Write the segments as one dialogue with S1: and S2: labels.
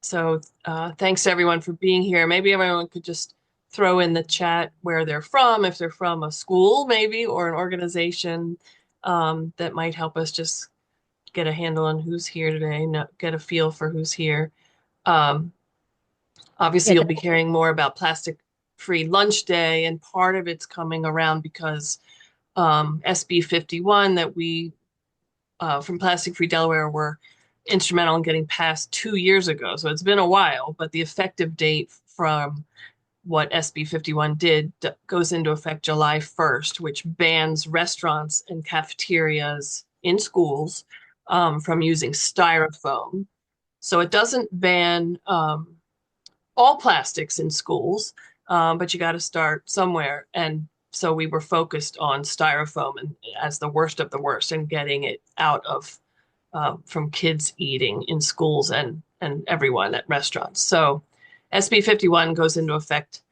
S1: So thanks to everyone for being here. Maybe everyone could just throw in the chat where they're from, if they're from a school maybe, or an organization that might help us just get a handle on who's here today, get a feel for who's here. Um, Obviously,
S2: Yeah,
S1: you'll be hearing more about plastic-free lunch day, and part of it's coming around because SB 51 that we from Plastic Free Delaware were instrumental in getting passed 2 years ago. So it's been a while, but the effective date from what SB 51 did goes into effect July 1st, which bans restaurants and cafeterias in schools from using styrofoam. So it doesn't ban all plastics in schools, but you got to start somewhere. And so we were focused on styrofoam and as the worst of the worst and getting it out of from kids eating in schools and everyone at restaurants. So SB 51 goes into effect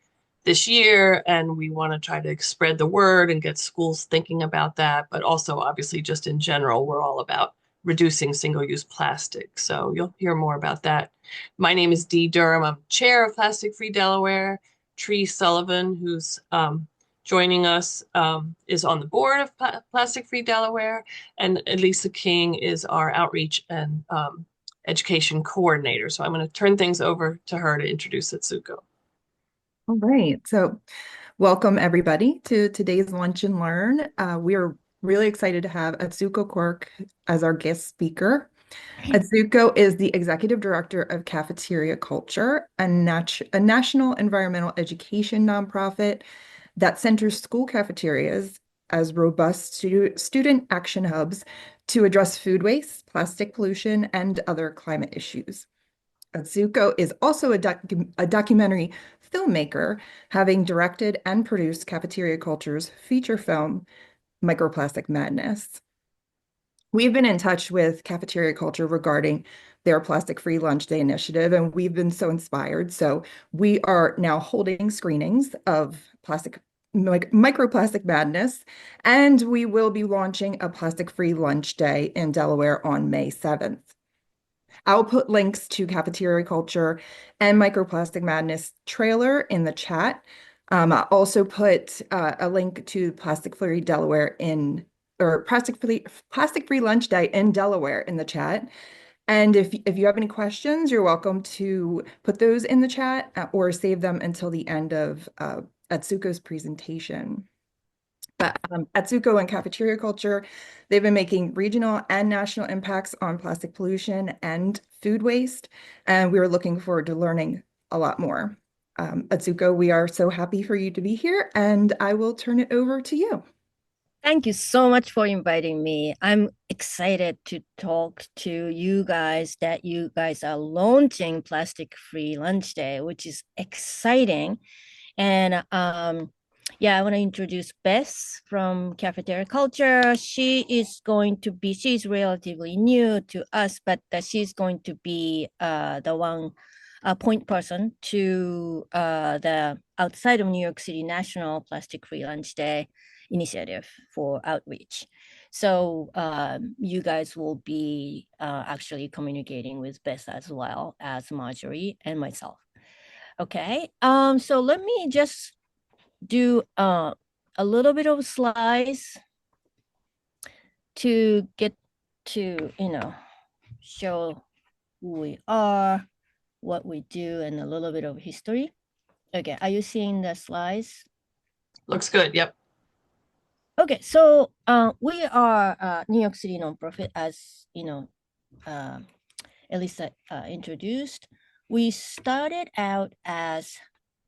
S1: this year, and we want to try to spread the word and get schools thinking about that. But also, obviously, just in general, we're all about reducing single-use plastic. So you'll hear more about that. My name is Dee Durham. I'm chair of Plastic Free Delaware. Tree Sullivan, who's joining us, is on the board of Plastic Free Delaware, and Elisa King is our outreach and education coordinator. So I'm going to turn things over to her to introduce Atsuko.
S3: All right. So, welcome everybody to today's Lunch and Learn. We are really excited to have Atsuko Quirk as our guest speaker. Atsuko is the executive director of Cafeteria Culture, a national environmental education nonprofit that centers school cafeterias as robust student action hubs to address food waste, plastic pollution, and other climate issues. Atsuko is also a documentary filmmaker, having directed and produced Cafeteria Culture's feature film, Microplastic Madness. We've been in touch with Cafeteria Culture regarding their plastic-free lunch day initiative, and we've been so inspired. So we are now holding screenings of Microplastic Madness, and we will be launching a plastic-free lunch day in Delaware on May 7th. I'll put links to Cafeteria Culture and Microplastic Madness trailer in the chat. I'll also put a link to Plastic Free Delaware or Plastic Free Lunch Day in Delaware in the chat. And if you have any questions, you're welcome to put those in the chat or save them until the end of Atsuko's presentation. But Atsuko and Cafeteria Culture, they've been making regional and national impacts on plastic pollution and food waste, and we are looking forward to learning a lot more. Atsuko, we are so happy for you to be here, and I will turn it over to you.
S2: thank you so much for inviting me. I'm excited to talk to you guys that you guys are launching Plastic Free Lunch Day, which is exciting. And yeah, I want to introduce Bess from Cafeteria Culture. She's relatively new to us, but she's going to be the one point person to the outside of New York City National Plastic Free Lunch Day initiative for outreach. So you guys will be actually communicating with Bess as well as Marjorie and myself. Okay, so let me just do a little bit of slides to get to, show who we are, what we do, and a little bit of history. Okay, are you seeing the slides?
S1: Looks good. Yep.
S2: Okay, so we are a New York City nonprofit, as Elisa introduced. We started out as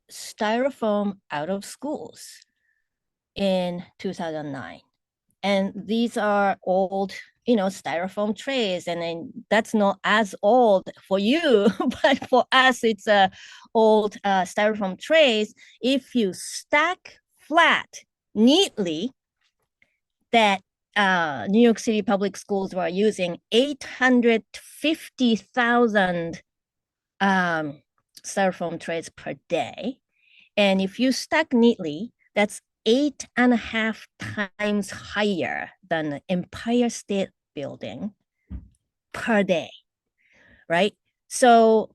S2: Styrofoam Out of Schools in 2009. And these are old, styrofoam trays. And then that's not as old for you, but for us, it's old styrofoam trays. If you stack flat neatly, that New York City public schools were using 850,000 styrofoam trays per day. And if you stack neatly, that's 8.5 times higher than the Empire State Building per day, right? So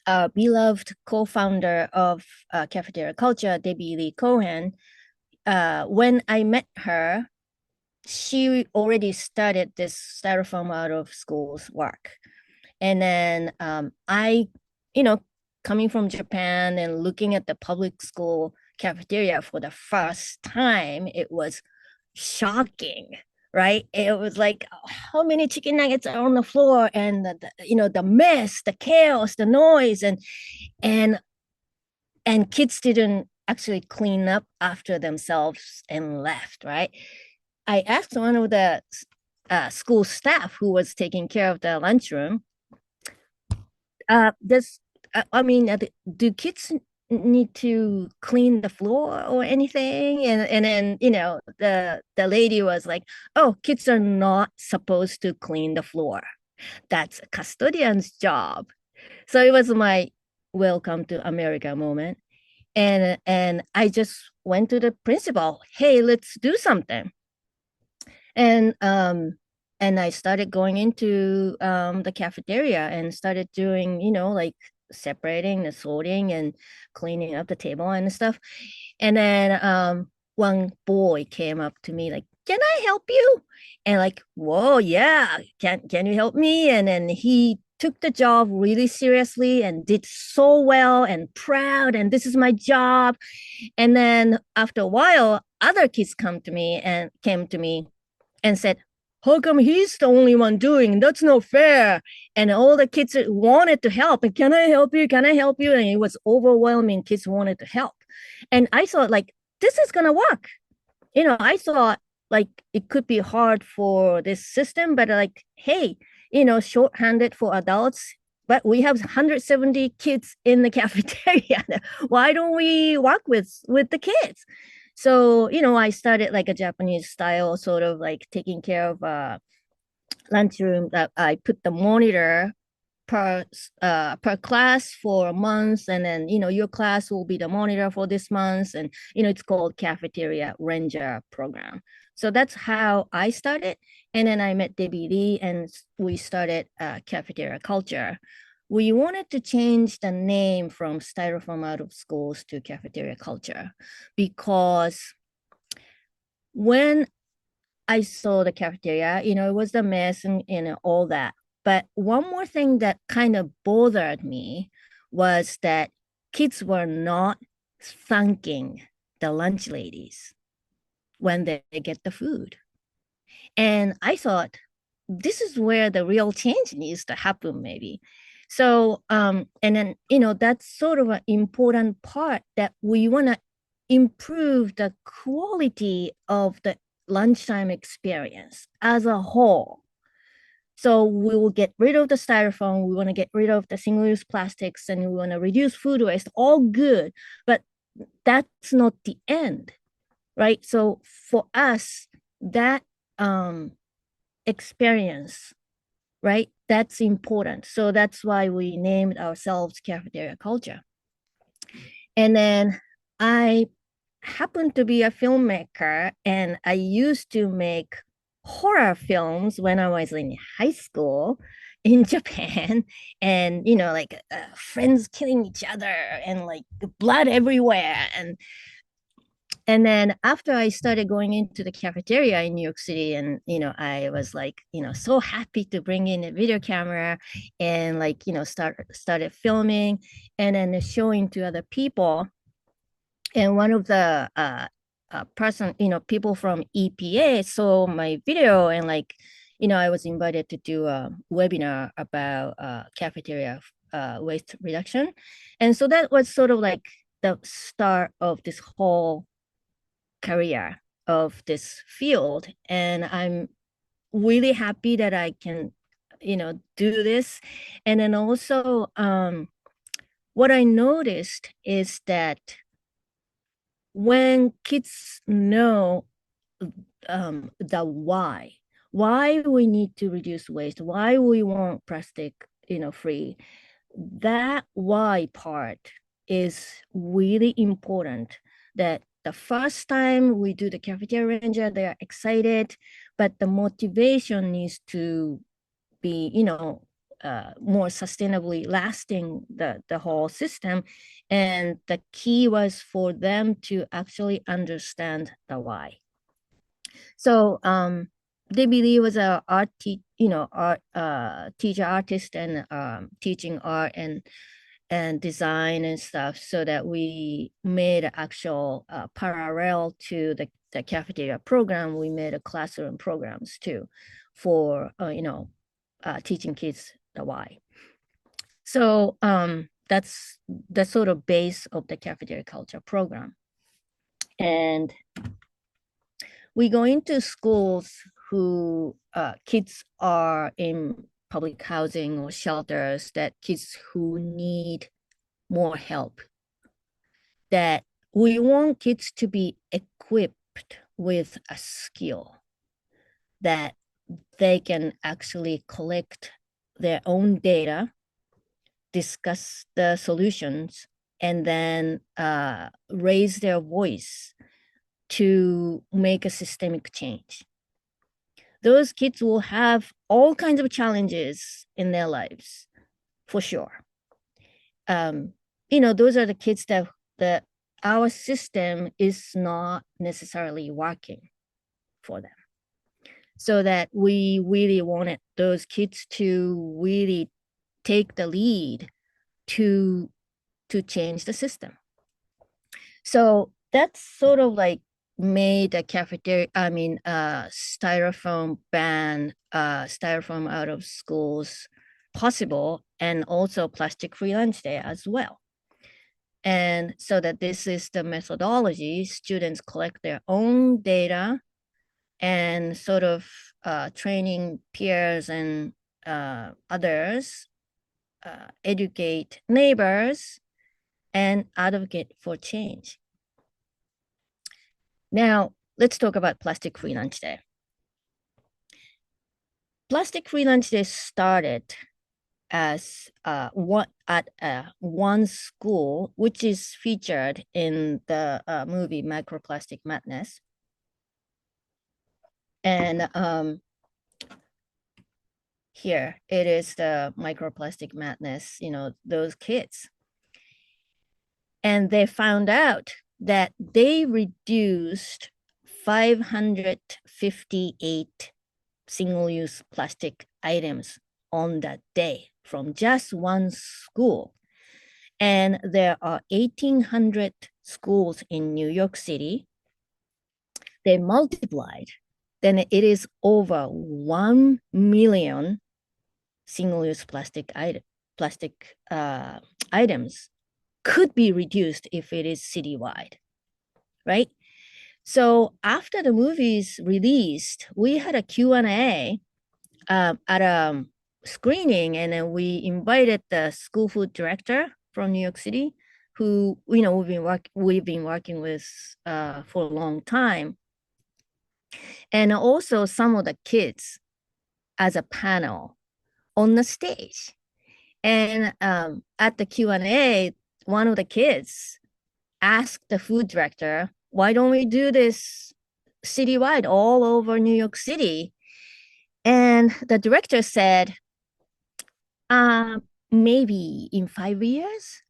S2: our beloved co-founder of Cafeteria Culture, Debbie Lee Cohen, when I met her, she already started this Styrofoam Out of Schools work. And then I, you know, coming from Japan and looking at the public school cafeteria for the first time, it was shocking, right? It was like, how many chicken nuggets are on the floor, and the mess, the chaos, the noise, and kids didn't actually clean up after themselves and left, right? I asked one of the school staff who was taking care of the lunchroom, does I mean, do kids need to clean the floor or anything? And then the lady was like, "Oh, kids are not supposed to clean the floor. That's a custodian's job." So it was my welcome to America moment, and I just went to the principal. Hey, let's do something. And I started going into the cafeteria and started doing, like separating the sorting and cleaning up the table and stuff. And then one boy came up to me like, "Can I help you?" And like, "Whoa, yeah, can you help me?" And then he took the job really seriously and did so well and proud, and this is my job. And then after a while, other kids came to me and said, "How come he's the only one doing? That's not fair." And all the kids wanted to help. And "Can I help you? Can I help you?" And it was overwhelming. Kids wanted to help. And I thought, like, this is going to work. I thought like it could be hard for this system, but like, hey, shorthanded for adults, but we have 170 kids in the cafeteria. Why don't we work with the kids? So, I started like a Japanese style, sort of like taking care of lunchroom, that I put the monitor per class for a month, and then your class will be the monitor for this month, and it's called Cafeteria Ranger program. So that's how I started, and then I met Debbie Lee, and we started Cafeteria Culture. We wanted to change the name from Styrofoam Out of Schools to Cafeteria Culture because when I saw the cafeteria, it was the mess and all that. But one more thing that kind of bothered me was that kids were not thanking the lunch ladies when they get the food. And I thought, this is where the real change needs to happen, maybe. So, and then, that's sort of an important part, that we want to improve the quality of the lunchtime experience as a whole. So we will get rid of the styrofoam. We want to get rid of the single-use plastics, and we want to reduce food waste. All good, but that's not the end, right? So for us, that experience, right? That's important. So that's why we named ourselves Cafeteria Culture. And then I happen to be a filmmaker, and I used to make horror films when I was in high school in Japan, and like friends killing each other and like blood everywhere. And then after I started going into the cafeteria in New York City, and I was like, so happy to bring in a video camera and like, started filming and then showing to other people. And one of the people from EPA saw my video, and like, I was invited to do a webinar about cafeteria waste reduction. And so that was sort of like the start of this whole career of this field. And I'm really happy that I can, do this. And then also, what I noticed is that when kids know the why we need to reduce waste, why we want plastic, free, that why part is really important. That the first time we do the cafeteria ranger, they are excited, but the motivation needs to be, more sustainably lasting the whole system. And the key was for them to actually understand the why. So they believe was a art, art teacher, artist, and teaching art and design and stuff, so that we made an actual parallel to the cafeteria program. We made a classroom programs too for teaching kids the why. So that's the sort of base of the cafeteria culture program. And we go into schools who kids are in public housing or shelters, that kids who need more help, that we want kids to be equipped with a skill that they can actually collect their own data, discuss the solutions, and then raise their voice to make a systemic change. Those kids will have all kinds of challenges in their lives, for sure. Those are the kids that our system is not necessarily working for them. So that we really wanted those kids to really take the lead to change the system. So that's sort of like made a styrofoam ban, styrofoam out of schools possible, and also plastic free lunch day as well. And so that this is the methodology. Students collect their own data and sort of training peers and others, educate neighbors, and advocate for change. Now, let's talk about Plastic Free Lunch Day. Plastic Free Lunch Day started as one school, which is featured in the movie Microplastic Madness. And here it is, the Microplastic Madness, those kids. And they found out that they reduced 558 single-use plastic items on that day from just one school. And there are 1,800 schools in New York City. They multiplied, then it is over 1 million single-use plastic items could be reduced if it is citywide, right? So after the movie's released, we had a Q&A at a screening, and then we invited the school food director from New York City, who we've been working with for a long time, and also some of the kids as a panel on the stage. And at the Q&A, one of the kids asked the food director, why don't we do this citywide, all over New York City? And the director said, maybe in 5 years.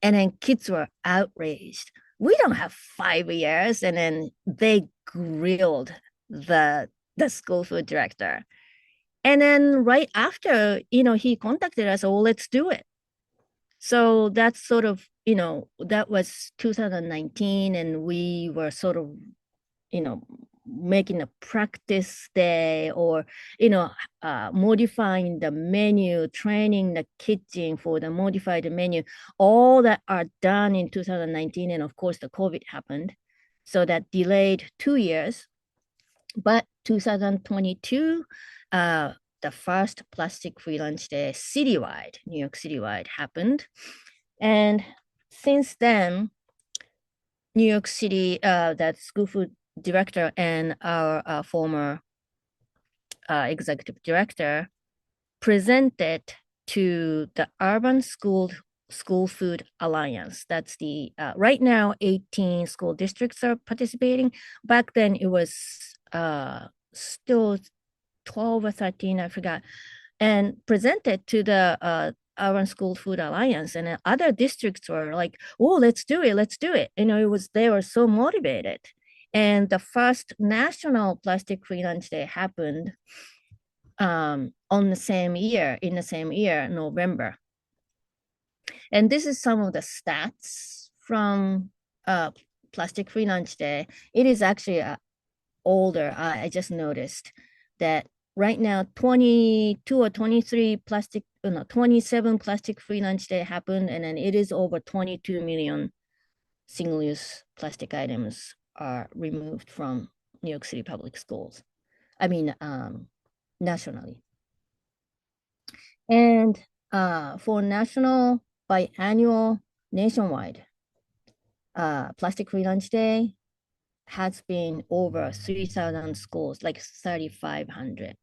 S2: And then kids were outraged. We don't have 5 years. And then they grilled the school food director. And then right after, he contacted us, oh, let's do it. So that's sort of, that was 2019, and we were sort of, making a practice day, or, modifying the menu, training the kitchen for the modified menu, all that are done in 2019. And of course, the COVID happened. So that delayed 2 years. But 2022, the first Plastic Free Lunch Day citywide, New York citywide, happened. And since then, New York City, that school food director and our former executive director presented to the Urban School Food Alliance. That's the, right now, 18 school districts are participating. Back then, it was still 12 or 13, I forgot. and presented to the Urban School Food Alliance, and other districts were like, "Oh, let's do it, let's do it." They were so motivated. And the first national plastic-free lunch day happened in the same year, November. And this is some of the stats from plastic-free lunch day. It is actually older. I just noticed that right now 22 or 23 27 plastic-free lunch day happened, and then it is over 22 million single-use plastic items are removed from New York City public schools. I mean, nationally. And for national, biannual, nationwide, plastic-free lunch day has been over 3,000 schools, like 3,500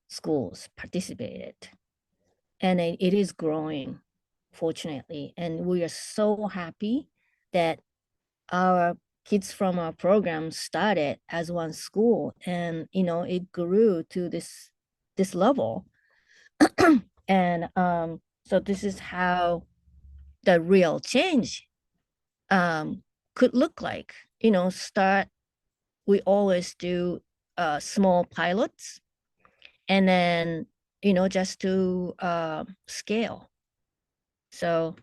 S2: schools participated. And it is growing, fortunately. And we are so happy that our kids from our program started as one school, and it grew to this level. And so this is how the real change could look like. We always do small pilots, and then just to scale. So,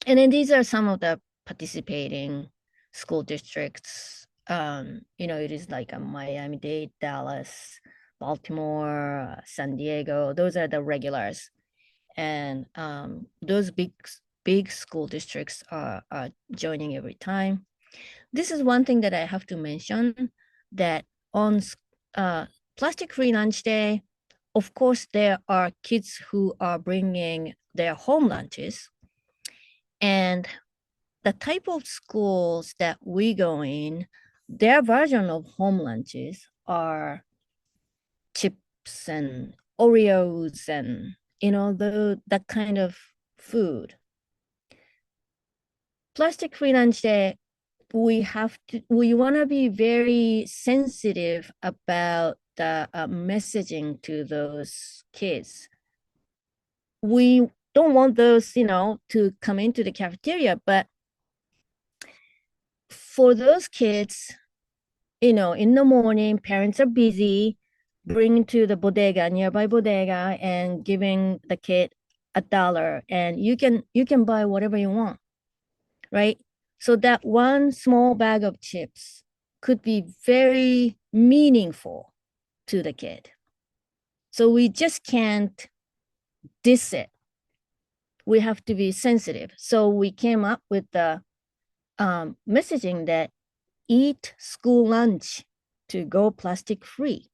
S2: and then these are some of the participating school districts. It is like a Miami-Dade, Dallas, Baltimore, San Diego. Those are the regulars, and those big school districts are joining every time. This is one thing that I have to mention, that on plastic-free lunch day, of course, there are kids who are bringing their home lunches. And the type of schools that we go in, their version of home lunches are chips and Oreos and, that kind of food. Plastic-free lunch day, we want to be very sensitive about the messaging to those kids. We don't want those, to come into the cafeteria, but for those kids, in the morning, parents are busy bringing to the nearby bodega, and giving the kid $1, and you can buy whatever you want, right? So that one small bag of chips could be very meaningful to the kid. So we just can't diss it. We have to be sensitive. So we came up with the messaging that eat school lunch to go plastic free.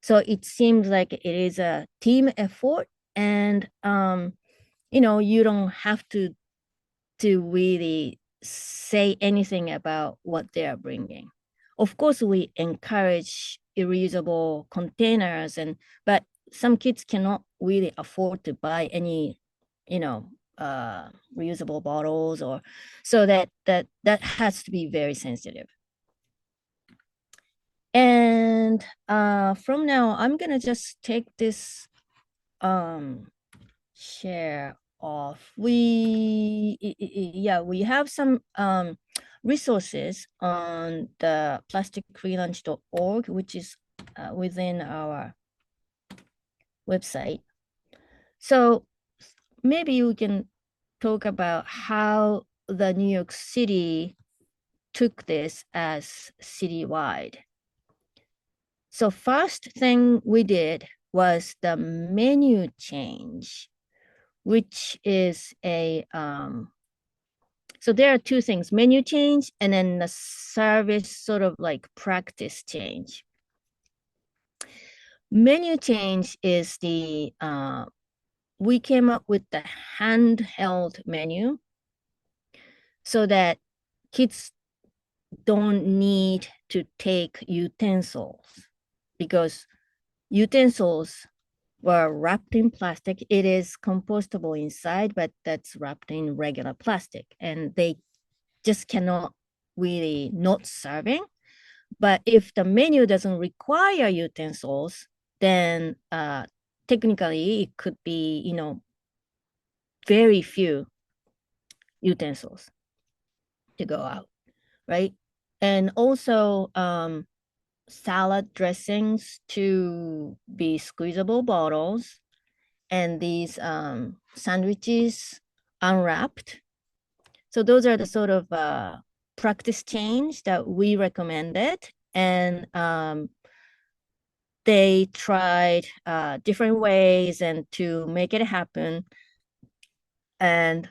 S2: So it seems like it is a team effort, and you don't have to really say anything about what they are bringing. Of course, we encourage reusable containers, but some kids cannot really afford to buy any, reusable bottles, or so that has to be very sensitive. And from now, I'm gonna just take this share off. We have some resources on the plasticfreelunch.org, which is within our website. So maybe we can talk about how the New York City took this as citywide. So first thing we did was the menu change, which is so there are two things: menu change, and then the service sort of like practice change. Menu change is we came up with the handheld menu so that kids don't need to take utensils, because utensils were wrapped in plastic. It is compostable inside, but that's wrapped in regular plastic, and they just cannot really not serving. But if the menu doesn't require utensils, then technically it could be, very few utensils to go out, right? And also salad dressings to be squeezable bottles, and these sandwiches unwrapped. So those are the sort of practice change that we recommended. And they tried different ways and to make it happen. And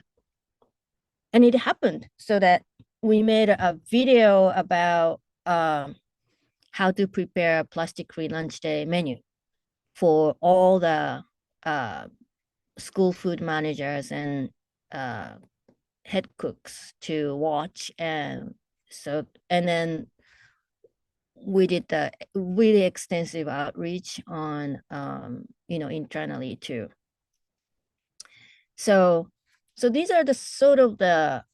S2: it happened, so that we made a video about how to prepare a plastic-free lunch day menu for all the school food managers and head cooks to watch. And then we did the really extensive outreach on internally too. So these are the sort of the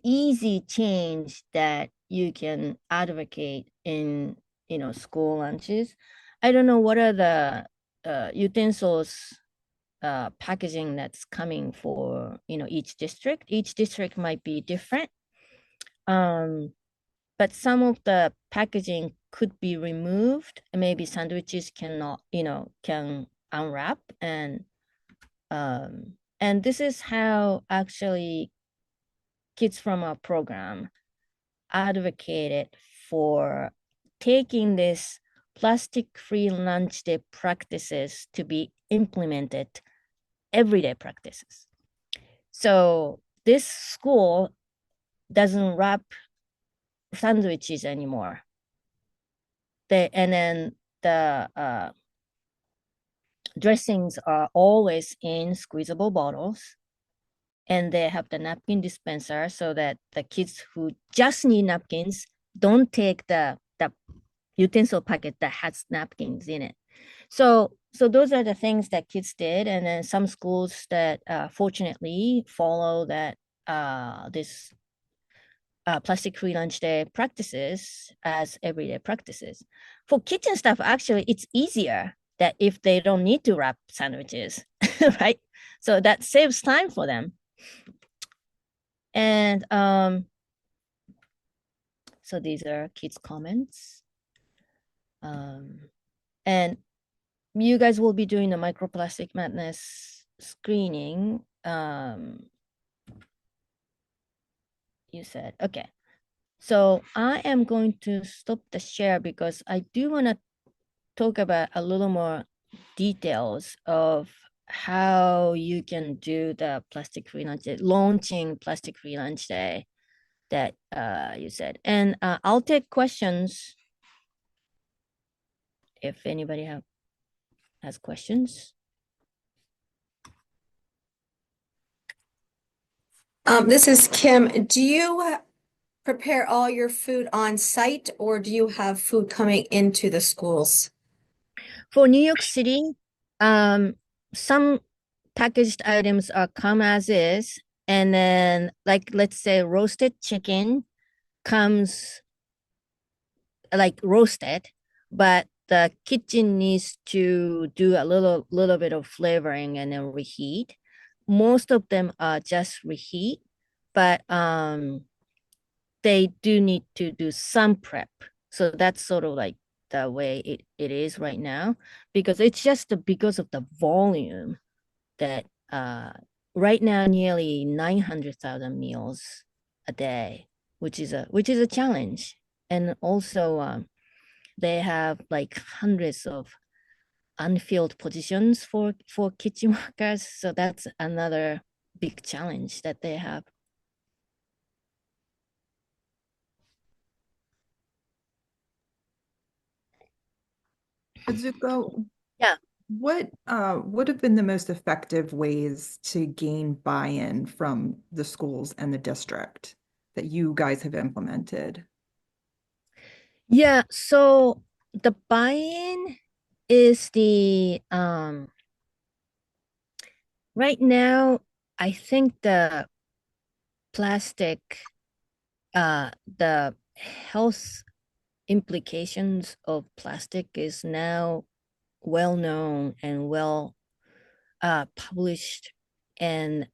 S2: easy change that you can advocate in school lunches. I don't know what are the utensils packaging that's coming for each district. Each district might be different, but some of the packaging could be removed. Maybe sandwiches can unwrap, and this is how actually kids from our program advocated for taking this plastic-free lunch day practices to be implemented everyday practices. So this school doesn't wrap sandwiches anymore. And then the dressings are always in squeezable bottles, and they have the napkin dispenser so that the kids who just need napkins don't take the utensil packet that has napkins in it. So those are the things that kids did. And then some schools that fortunately follow that this plastic-free lunch day practices as everyday practices. For kitchen staff, actually, it's easier that if they don't need to wrap sandwiches, right? So that saves time for them. And so these are kids' comments. And you guys will be doing the Microplastic Madness screening. You said, okay. So I am going to stop the share because I do want to talk about a little more details of how you can do the plastic-free lunch day, launching plastic-free lunch day that you said. And I'll take questions if anybody has questions.
S4: This is Kim. Do you prepare all your food on site, or do you have food coming into the schools?
S2: For New York City, some packaged items are come as is, and then like let's say roasted chicken comes like roasted, but the kitchen needs to do a little bit of flavoring and then reheat. Most of them are just reheat, but they do need to do some prep. So that's sort of like the way it is right now, because it's just because of the volume that right now nearly 900,000 meals a day, which is a challenge. And also they have like hundreds of unfilled positions for kitchen workers. So that's another big challenge that they have.
S3: Atsuko,
S2: Yeah.
S3: what would have been the most effective ways to gain buy-in from the schools and the district that you guys have implemented?
S2: Yeah, so the buy-in is the right now I think the plastic the health implications of plastic is now well known and well published. And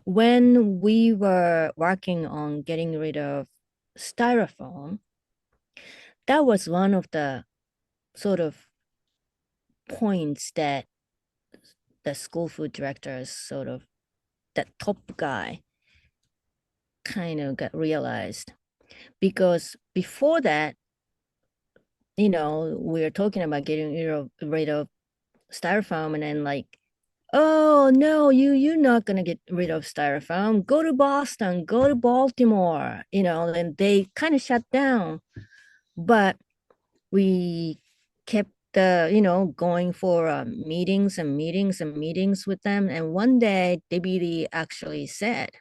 S2: when we were working on getting rid of styrofoam, that was one of the sort of points that the school food directors, sort of that top guy, kind of got realized. Because before that, we were talking about getting rid of styrofoam, and then like, oh no, you're not gonna get rid of styrofoam. Go to Boston, go to Baltimore, and they kind of shut down. But we kept going for meetings and meetings and meetings with them. And one day, DBD actually said,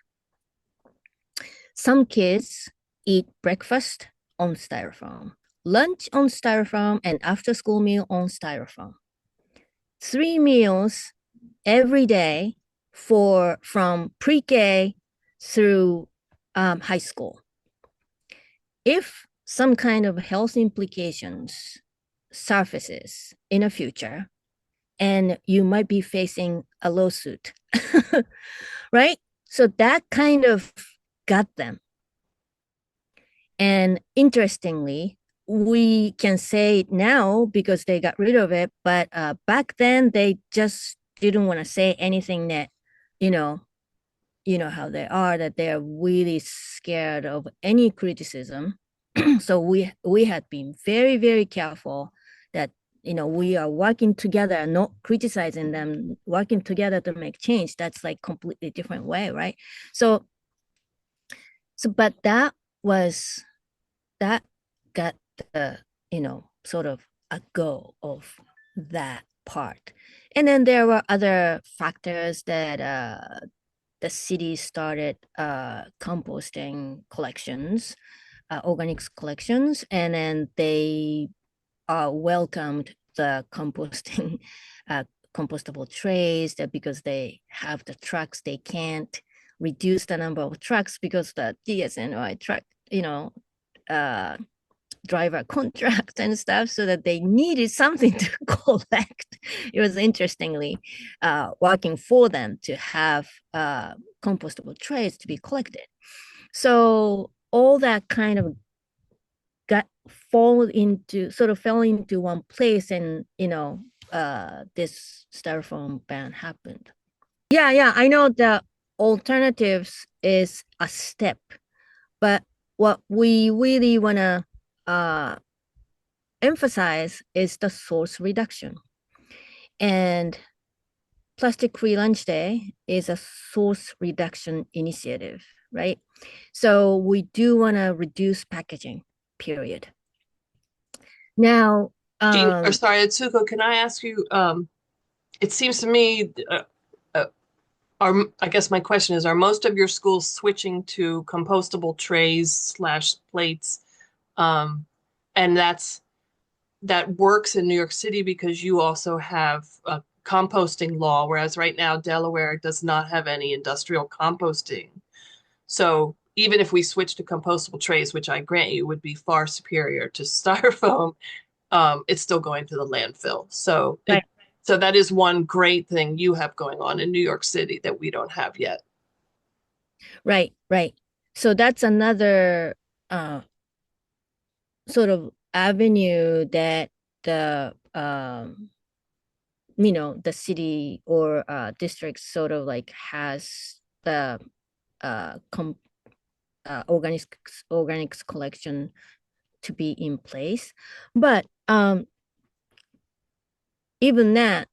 S2: some kids eat breakfast on styrofoam, lunch on styrofoam, and after school meal on styrofoam. 3 meals every day from pre-K through high school. If some kind of health implications surfaces in the future, and you might be facing a lawsuit, right? So that kind of got them. And interestingly, we can say it now because they got rid of it, but back then they just didn't want to say anything that, you know how they are, that they're really scared of any criticism. So we had been very, very careful that we are working together, not criticizing them, working together to make change. That's like completely different way, right? So but that got the sort of a go of that part. And then there were other factors that the city started composting collections, organics collections, and then they welcomed the composting compostable trays, that because they have the trucks, they can't reduce the number of trucks because the DSNY truck, driver contract and stuff, so that they needed something to collect. It was interestingly working for them to have compostable trays to be collected. So all that kind of fell into one place, and this styrofoam ban happened. Yeah, I know the alternatives is a step, but what we really want to emphasize is the source reduction. And Plastic Free Lunch Day is a source reduction initiative, right? So we do want to reduce packaging, period. Now,
S1: sorry, Atsuko, can I ask you, it seems to me, I guess my question is, are most of your schools switching to compostable trays / plates? And that works in New York City because you also have a composting law, whereas right now Delaware does not have any industrial composting. So even if we switch to compostable trays, which I grant you would be far superior to styrofoam, it's still going to the landfill. So
S2: right.
S1: So that is one great thing you have going on in New York City that we don't have yet.
S2: Right. So that's another sort of avenue that the the city or district sort of like has the organics collection to be in place. But even that,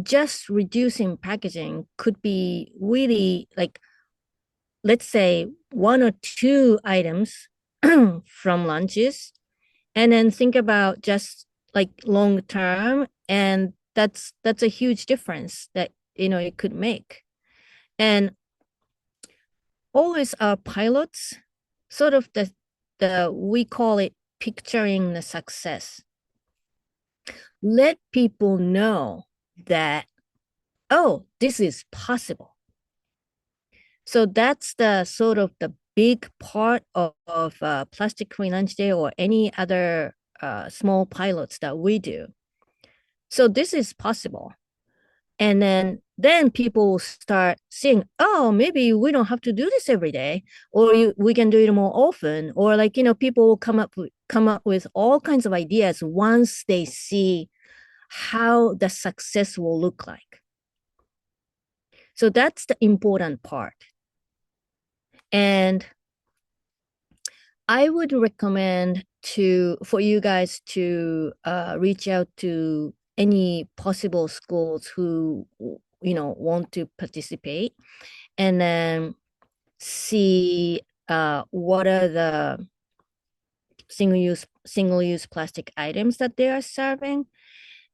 S2: just reducing packaging could be really like, let's say 1 or 2 items from lunches, and then think about just like long term, and that's a huge difference that it could make. And always our pilots, sort of the we call it picturing the success. Let people know that, oh, this is possible. So that's the sort of the big part of Plastic Free Lunch Day or any other small pilots that we do. So this is possible. And then people will start seeing, oh, maybe we don't have to do this every day, or we can do it more often, or like, people will come up with all kinds of ideas once they see how the success will look like. So that's the important part. And I would recommend for you guys to reach out to any possible schools who want to participate, and then see what are the single-use plastic items that they are serving,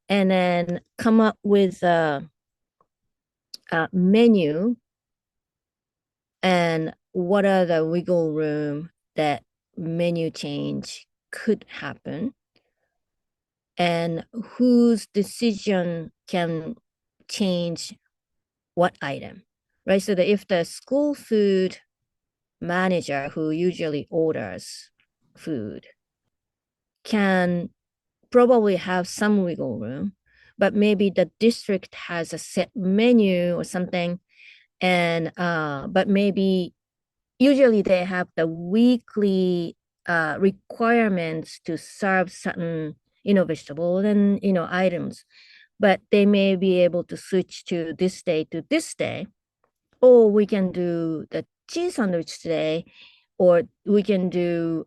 S2: and then come up with a menu and what are the wiggle room that menu change could happen, and whose decision can change what item, right? So that if the school food manager who usually orders food can probably have some wiggle room, but maybe the district has a set menu or something, and but maybe usually they have the weekly requirements to serve certain vegetables and items, but they may be able to switch to this day to this day, or we can do the cheese sandwich today, or we can do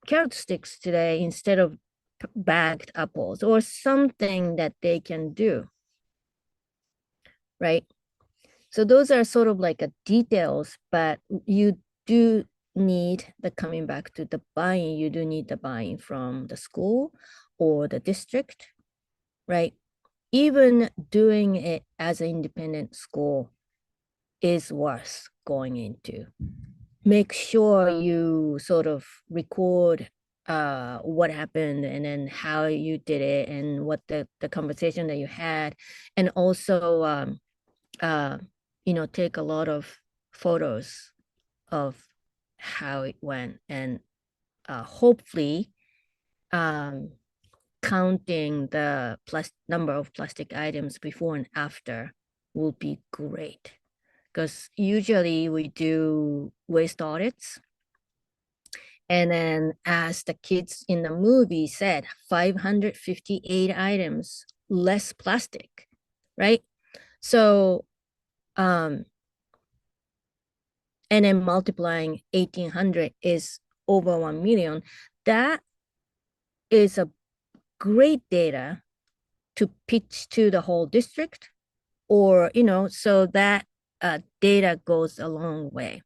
S2: carrot sticks today instead of bagged apples, or something that they can do, right? So those are sort of like a details, but you do need the coming back to the buy-in. You do need the buy-in from the school or the district, right? Even doing it as an independent school is worth going into. Make sure you sort of record what happened, and then how you did it, and what the conversation that you had, and also take a lot of photos of how it went, and hopefully counting the number of plastic items before and after will be great, because usually we do waste audits, and then as the kids in the movie said, 558 items less plastic, right? So and then multiplying 1,800 is over 1 million. That is a great data to pitch to the whole district, or so that data goes a long way.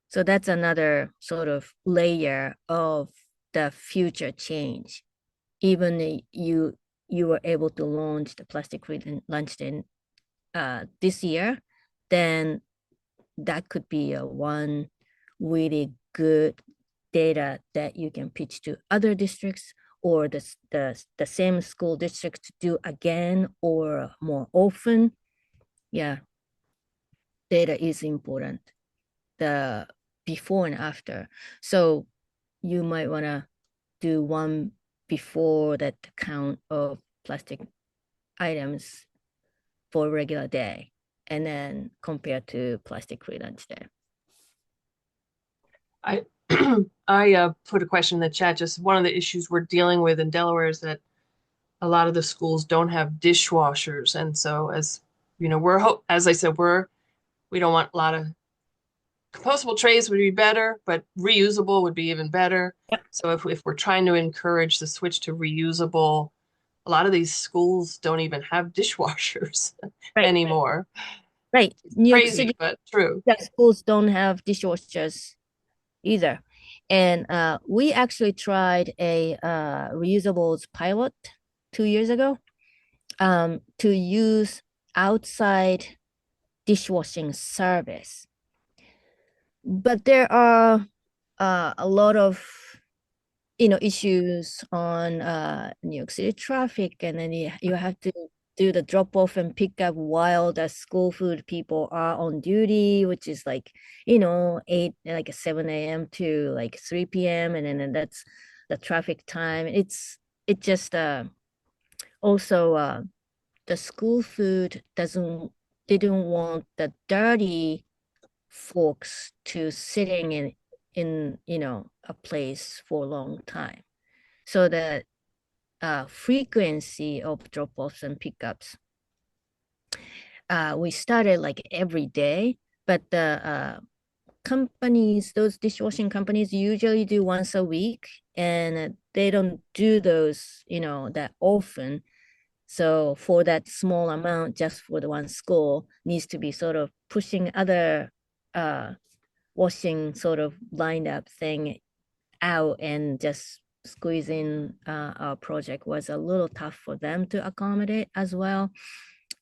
S2: So that's another sort of layer of the future change. Even you were able to launch the plastic-free lunch day this year, then that could be one really good data that you can pitch to other districts, or the same school district to do again or more often. Yeah, data is important, the before and after. So you might want to do one before that count of plastic items for a regular day, and then compared to plastic-free lunch day.
S1: I put a question in the chat. Just one of the issues we're dealing with in Delaware is that a lot of the schools don't have dishwashers, and so as you know, as I said, we don't want a lot of compostable trays would be better, but reusable would be even better. So if we're trying to encourage the switch to reusable, a lot of these schools don't even have dishwashers anymore.
S2: Right.
S1: New York City, but true.
S2: Yeah, schools don't have dishwashers either. And we actually tried a reusables pilot 2 years ago to use outside dishwashing service. But there are a lot of issues on New York City traffic, and then you have to do the drop off and pick up while the school food people are on duty, which is like 7 a.m. to like 3 p.m. and then that's the traffic time. It just also the school food didn't want the dirty folks to sitting in a place for a long time. So the frequency of drop-offs and pickups, we started like every day, but the companies, those dishwashing companies usually do once a week, and they don't do those, that often. So for that small amount, just for the one school, needs to be sort of pushing other washing sort of lined up thing out, and just squeezing our project was a little tough for them to accommodate as well.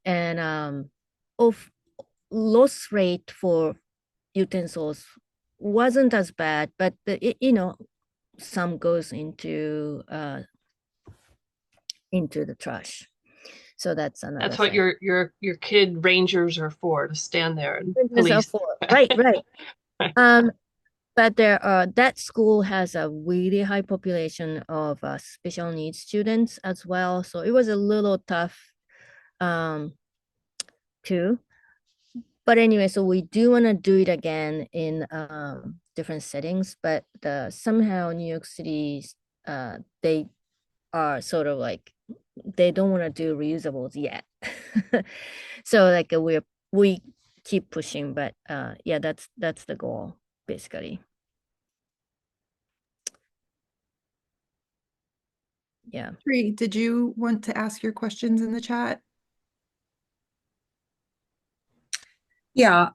S2: And of loss rate for utensils wasn't as bad, but some goes into the trash. So that's another
S1: That's what
S2: thing.
S1: your kid rangers are for, to stand there and police.
S2: Right. But that school has a really high population of special needs students as well. So it was a little tough too. But anyway, so we do want to do it again in different settings, but somehow New York City, they are sort of like, they don't want to do reusables yet. So like we keep pushing, but yeah, that's the goal basically. Yeah.
S3: Bree, did you want to ask your questions in the chat?
S5: Yeah,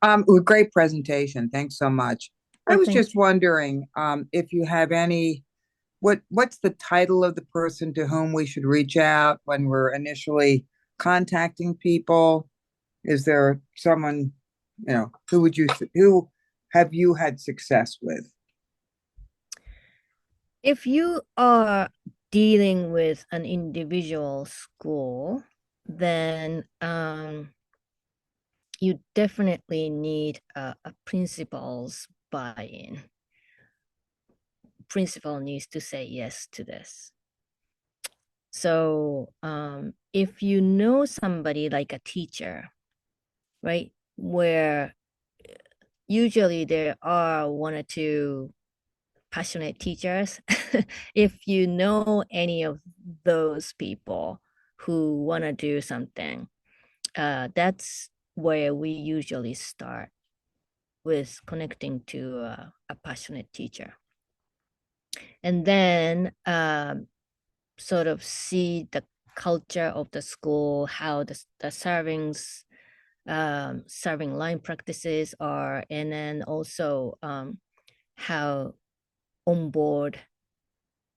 S5: great presentation. Thanks so much. I was just wondering if you have what's the title of the person to whom we should reach out when we're initially contacting people? Is there someone, who have you had success with?
S2: If you are dealing with an individual school, then you definitely need a principal's buy-in. Principal needs to say yes to this. So if you know somebody like a teacher, right, where usually there are one or two passionate teachers, if you know any of those people who want to do something, that's where we usually start, with connecting to a passionate teacher. And then sort of see the culture of the school, how the serving line practices are, and then also how on board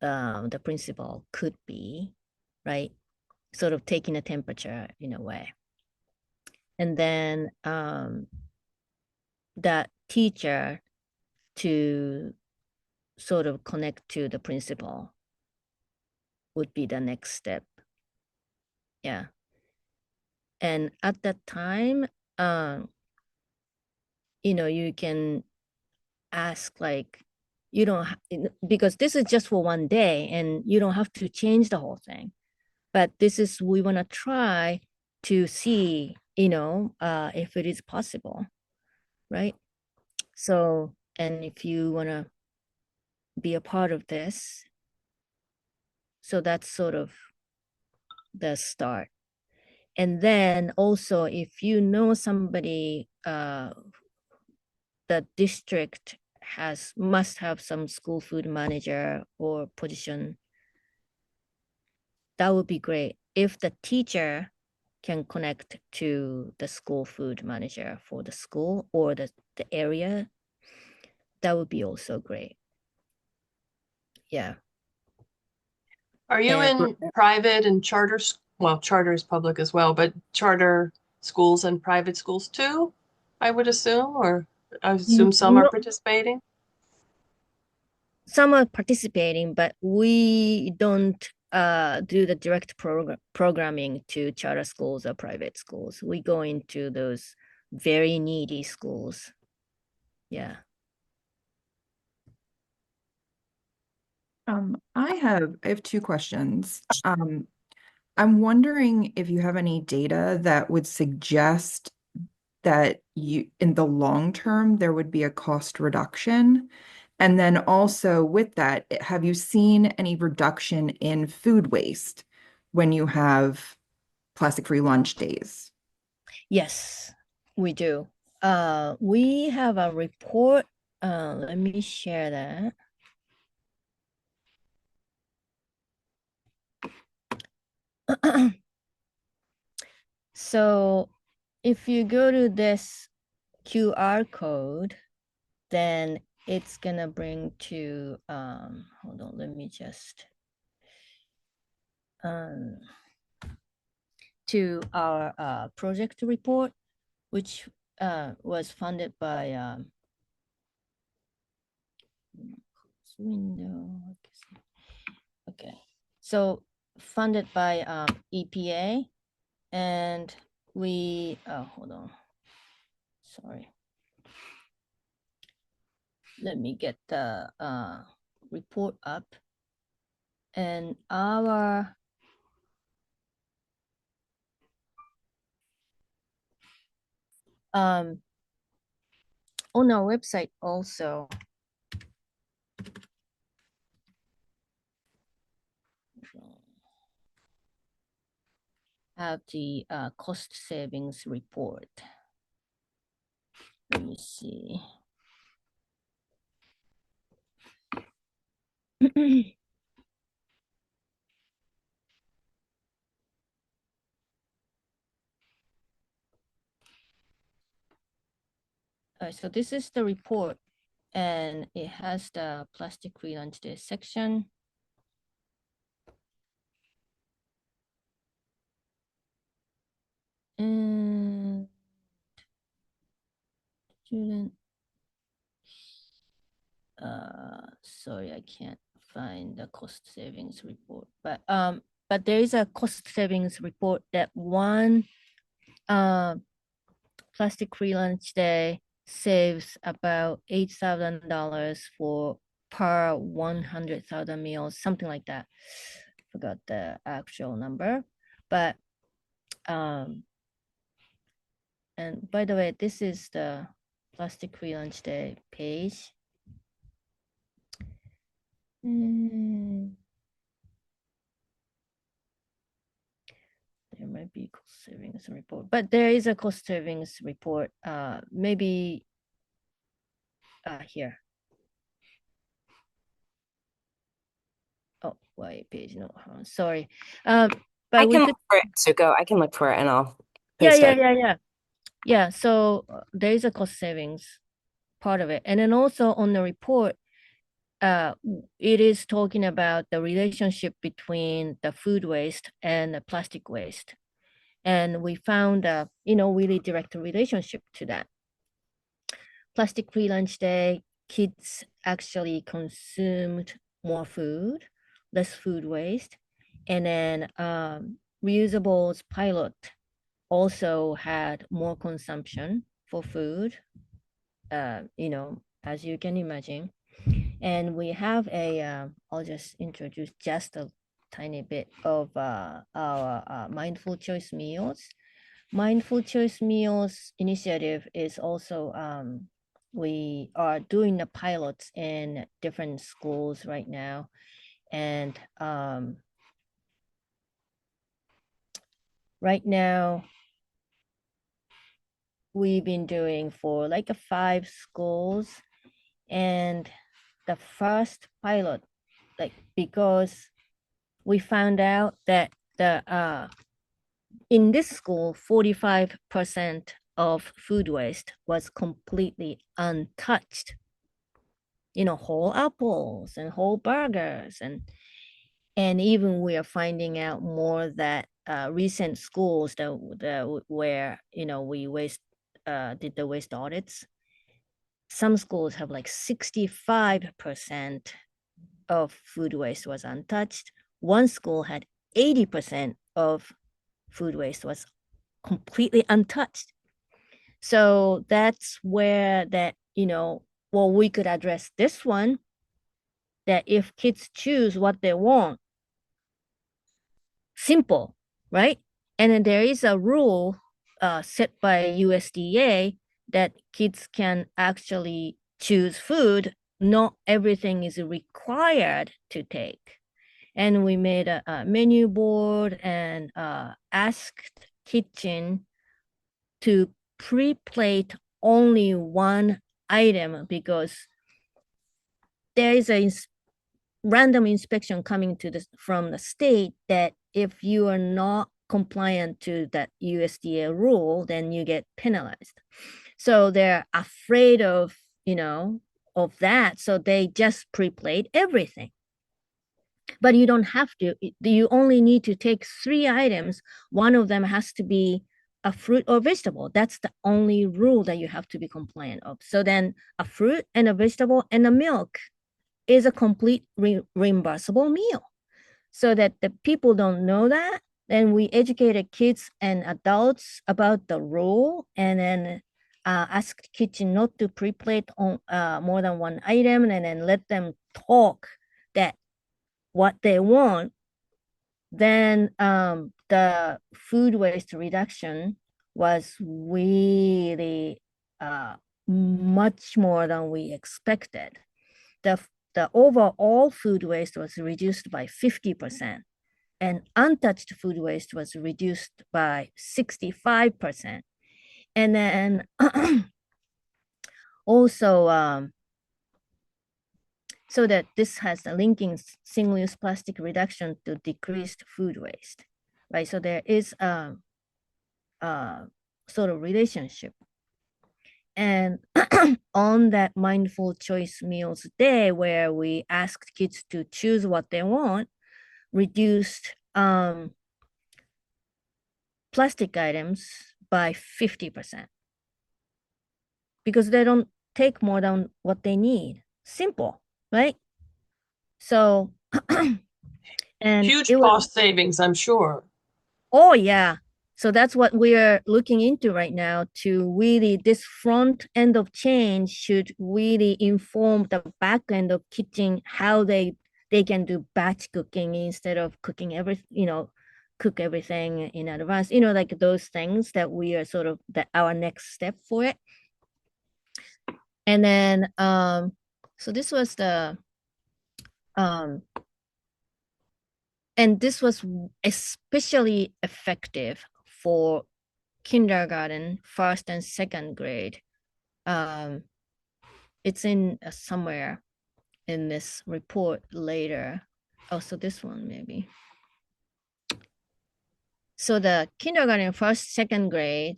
S2: the principal could be, right? Sort of taking a temperature in a way. And then that teacher to sort of connect to the principal would be the next step. Yeah. And at that time, you can ask, like, you don't because this is just for one day and you don't have to change the whole thing. But we want to try to see, if it is possible, right? So, and if you want to be a part of this, so that's sort of the start. And then also, if you know somebody, the district must have some school food manager or position, that would be great. If the teacher can connect to the school food manager for the school or the area, that would be also great. Yeah.
S1: Are you in private and charter? Well, charter is public as well, but charter schools and private schools too, I would assume, or I assume some are participating?
S2: Some are participating, but we don't do the direct programming to charter schools or private schools. We go into those very needy schools. Yeah.
S3: I have two questions. I'm wondering if you have any data that would suggest that in the long term, there would be a cost reduction. And then also with that, have you seen any reduction in food waste when you have plastic-free lunch days?
S2: Yes, we do. We have a report. Let me share that. So if you go to this QR code, then it's gonna bring to, hold on, let me just, to our project report, which was funded by window. Okay, so funded by EPA, and we hold on, sorry, let me get the report up. And our on our website also have the cost savings report. Let me see. So this is the report, and it has the plastic-free lunch day section. And student, sorry, I can't find the cost savings report, but there is a cost savings report that one plastic-free lunch day saves about $8,000 for per 100,000 meals, something like that. Forgot the actual number, but and by the way, this is the plastic-free lunch day page. There might be cost savings report, but there is a cost savings report. Maybe here. Oh, why page? No, sorry. But
S6: I can look for it, Atsuko. I can look for it and I'll post it.
S2: Yeah. So there is a cost savings part of it, and then also on the report, it is talking about the relationship between the food waste and the plastic waste, and we found a really direct relationship to that. Plastic-free lunch day, kids actually consumed more food, less food waste, and then reusables pilot also had more consumption for food, as you can imagine. And we have I'll just introduce just a tiny bit of our mindful choice meals. Mindful choice meals initiative is also, we are doing the pilots in different schools right now. And right now, we've been doing for like 5 schools. And the first pilot, because we found out that in this school, 45% of food waste was completely untouched. Whole apples and whole burgers, and even we are finding out more that recent schools that where we did the waste audits. Some schools have like 65% of food waste was untouched. One school had 80% of food waste was completely untouched. So that's where we could address this one. that if kids choose what they want, simple, right? And then there is a rule set by USDA that kids can actually choose food. Not everything is required to take. And we made a menu board and asked kitchen to pre-plate only one item because there is a random inspection coming from the state that if you are not compliant to that USDA rule, then you get penalized. So they're afraid of, of that. So they just pre-plate everything. But you don't have to. You only need to take 3 items. One of them has to be a fruit or vegetable. That's the only rule that you have to be compliant of. So then a fruit and a vegetable and a milk is a complete reimbursable meal. So that the people don't know that, then we educated kids and adults about the rule, and then asked kitchen not to pre-plate on more than one item, and then let them talk that what they want. Then the food waste reduction was really much more than we expected. The overall food waste was reduced by 50%, and untouched food waste was reduced by 65%. And then also, so that this has a linking single-use plastic reduction to decreased food waste, right? So there is a sort of relationship. And on that mindful choice meals day, where we asked kids to choose what they want, reduced plastic items by 50% because they don't take more than what they need. Simple, right? So, and
S1: Huge
S2: it was,
S1: cost savings, I'm sure.
S2: oh yeah. So that's what we're looking into right now, to really, this front end of change should really inform the back end of kitchen, how they can do batch cooking instead of cooking cook everything in advance, like those things that we are sort of our next step for it. And then so this was the and this was especially effective for kindergarten, first and second grade. It's in somewhere in this report later. Oh, so this one maybe. So the kindergarten, first, second grade,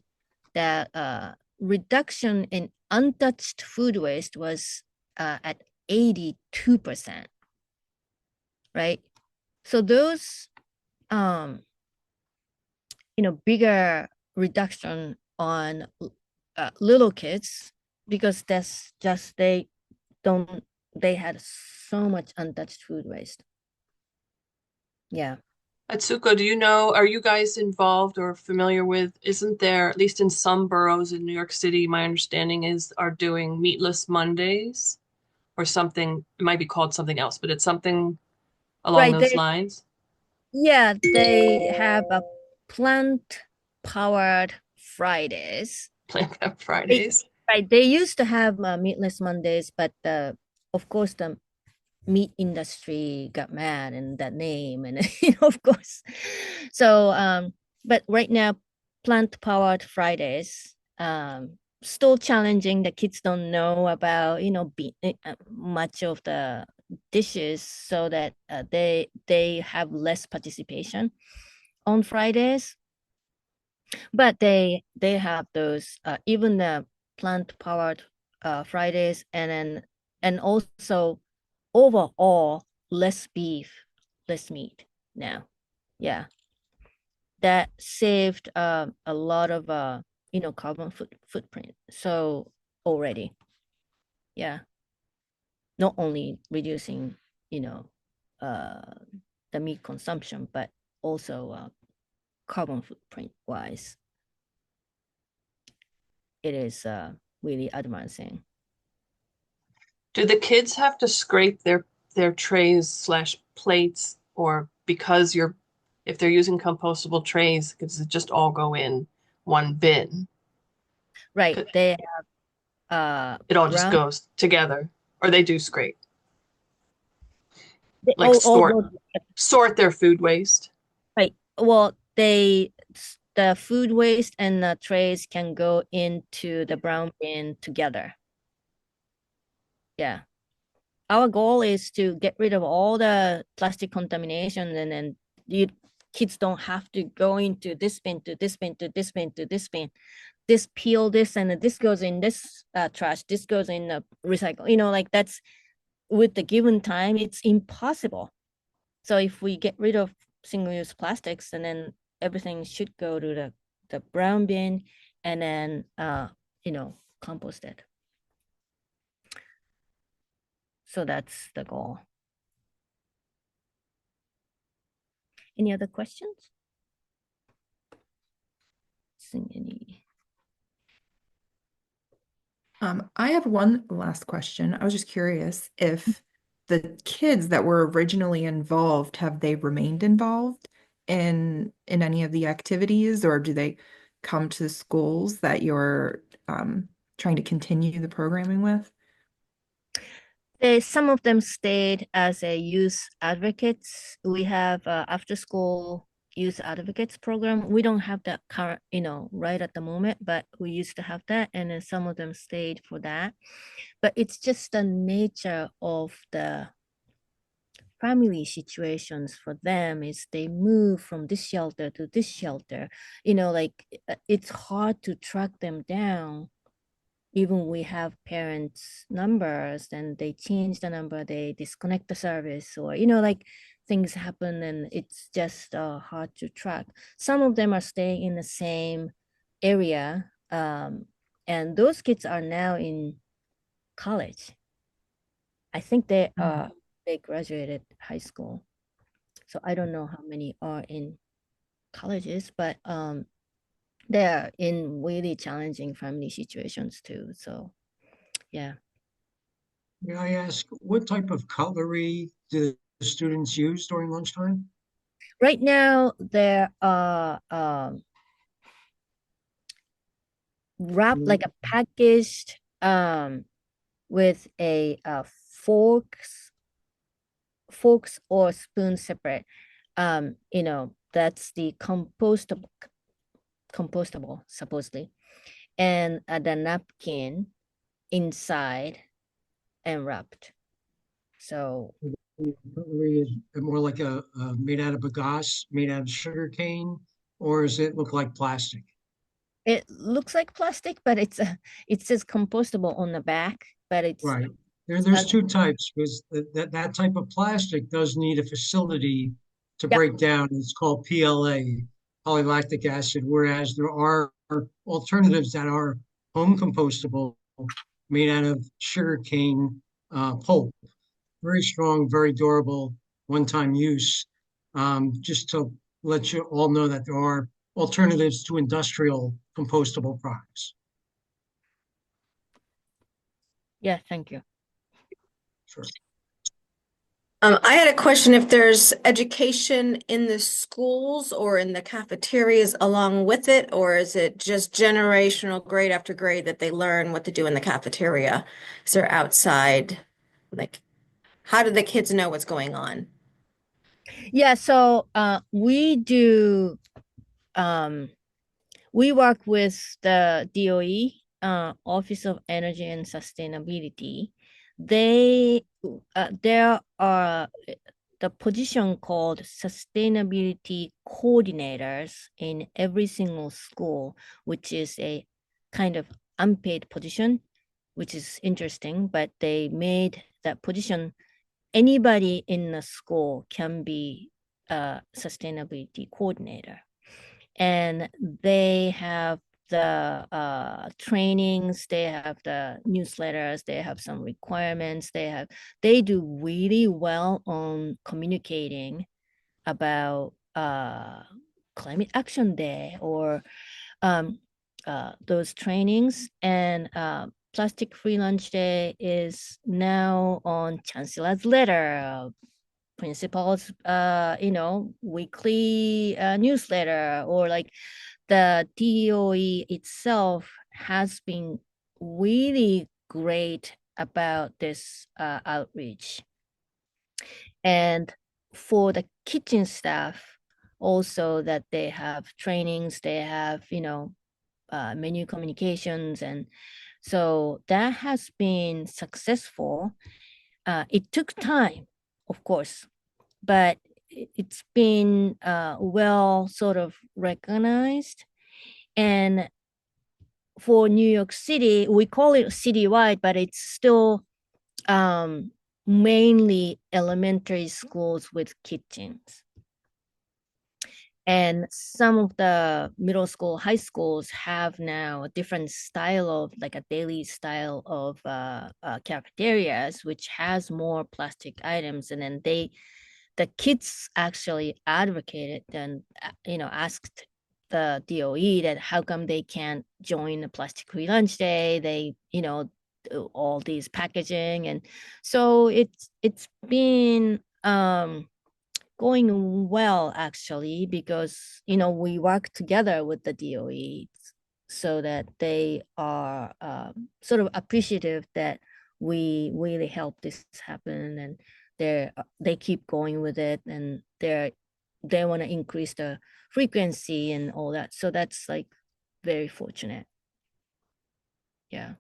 S2: the reduction in untouched food waste was at 82%, right? So those, bigger reduction on little kids, because that's just they had so much untouched food waste. Yeah.
S1: Atsuko, do you know, are you guys involved or familiar with, isn't there, at least in some boroughs in New York City, my understanding is are doing meatless Mondays or something, it might be called something else, but it's something along
S2: Right.
S1: those lines?
S2: Yeah, they have a plant-powered Fridays.
S1: Plant Fridays.
S2: Right. They used to have meatless Mondays, but of course the meat industry got mad and that name, and of course. So but right now, plant-powered Fridays, still challenging. The kids don't know about much of the dishes, so that they have less participation on Fridays. But they have those even the plant-powered Fridays, and also overall less beef, less meat now. Yeah, that saved a lot of carbon footprint. So already, yeah, not only reducing the meat consumption, but also carbon footprint wise, it is really advancing.
S1: Do the kids have to scrape their their trays slash plates, or because if they're using compostable trays, because it just all go in one bin.
S2: Right. They have
S1: It all just
S2: brown.
S1: goes together, or they do scrape,
S2: They
S1: like
S2: all go
S1: sort their food waste.
S2: right. Well, the food waste and the trays can go into the brown bin together. Yeah. Our goal is to get rid of all the plastic contamination, and then kids don't have to go into this bin to this bin to this bin to this bin. This peel this, and this goes in this trash. This goes in the recycle. Like that's with the given time, it's impossible. So if we get rid of single-use plastics, and then everything should go to the brown bin, and then composted. So that's the goal. Any other questions? Any?
S3: I have one last question. I was just curious if the kids that were originally involved, have they remained involved in any of the activities, or do they come to schools that you're trying to continue the programming with?
S2: Some of them stayed as a youth advocates. We have after school youth advocates program. We don't have that current, right at the moment, but we used to have that, and then some of them stayed for that. But it's just the nature of the family situations for them is they move from this shelter to this shelter. Like it's hard to track them down. Even we have parents' numbers and they change the number, they disconnect the service, or like things happen, and it's just hard to track. Some of them are staying in the same area, and those kids are now in college. I think they graduated high school, so I don't know how many are in colleges, but they're in really challenging family situations too. So yeah.
S7: May I ask, what type of cutlery do the students use during lunchtime?
S2: Right now, there are wrapped like a packaged with a forks or spoon separate. That's the compostable supposedly, and the napkin inside and wrapped. So
S7: Cutlery is it more like a made out of bagasse, made out of sugar cane, or does it look like plastic?
S2: it looks like plastic, but it says compostable on the back, but it's
S7: Right. There's two types because that type of plastic does need a facility to
S2: yeah.
S7: break down. It's called PLA, polylactic acid, whereas there are alternatives that are home compostable, made out of sugarcane pulp. Very strong, very durable, one-time use. Just to let you all know that there are alternatives to industrial compostable products.
S2: Yeah, thank you.
S7: Sure.
S4: I had a question if there's education in the schools or in the cafeterias along with it, or is it just generational grade after grade that they learn what to do in the cafeteria? Is there outside, like, how do the kids know what's going on?
S2: Yeah, so we work with the DOE, Office of Energy and Sustainability. There are the position called sustainability coordinators in every single school, which is a kind of unpaid position, which is interesting, but they made that position. Anybody in the school can be a sustainability coordinator. And they have the trainings, they have the newsletters, they have some requirements, they do really well on communicating about climate action day or those trainings. And Plastic Free Lunch Day is now on Chancellor's letter, principal's, weekly newsletter, or like the DOE itself has been really great about this outreach. And for the kitchen staff, also that they have trainings, they have, menu communications. And so that has been successful. It took time, of course, but it's been well sort of recognized. And for New York City, we call it citywide, but it's still mainly elementary schools with kitchens. And some of the middle school, high schools have now a different style of like a daily style of cafeterias, which has more plastic items. And then the kids actually advocated and, asked the DOE that how come they can't join the plastic free lunch day? They, do all these packaging. And so it's been going well, actually, because we work together with the DOE so that they are sort of appreciative that we really help this happen, and they keep going with it, and they want to increase the frequency and all that. So that's like very fortunate. Yeah.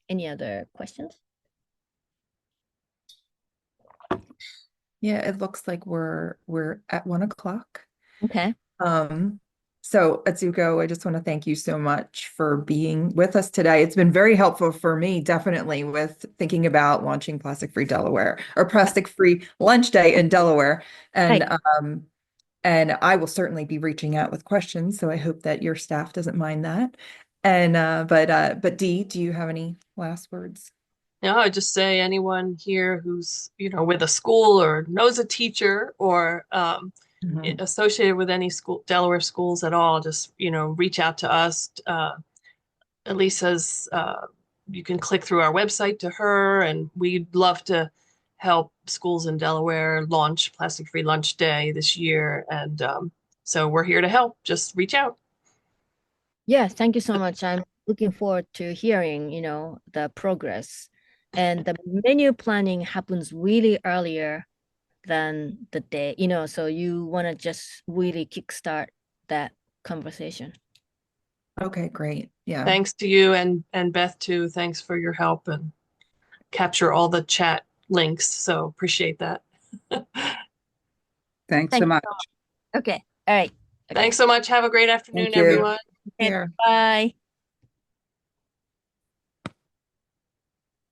S2: Any other questions?
S3: Yeah, it looks like we're at 1 o'clock.
S2: Okay.
S3: So Atsuko, I just want to thank you so much for being with us today. It's been very helpful for me, definitely, with thinking about launching Plastic Free Delaware or Plastic Free Lunch Day in Delaware. And
S2: Right.
S3: and I will certainly be reaching out with questions. So I hope that your staff doesn't mind that. And but Dee, do you have any last words?
S1: No, I just say anyone here who's, with a school or knows a teacher or
S3: Mhm.
S1: associated with any school, Delaware schools at all, just, reach out to us. Elise says you can click through our website to her, and we'd love to help schools in Delaware launch Plastic Free Lunch Day this year. And so we're here to help. Just reach out.
S2: Yes, thank you so much. I'm looking forward to hearing, the progress. And the menu planning happens really earlier than the day, so you want to just really kickstart that conversation.
S3: Okay, great. Yeah.
S1: Thanks to you and Beth too. Thanks for your help and capture all the chat links. So appreciate that.
S5: Thanks
S2: Thank
S5: so
S2: you.
S5: much.
S2: Okay. All right. Okay.
S1: Thanks so much. Have a great afternoon,
S5: Thank you.
S1: everyone.
S2: Okay,
S3: Here.
S2: bye.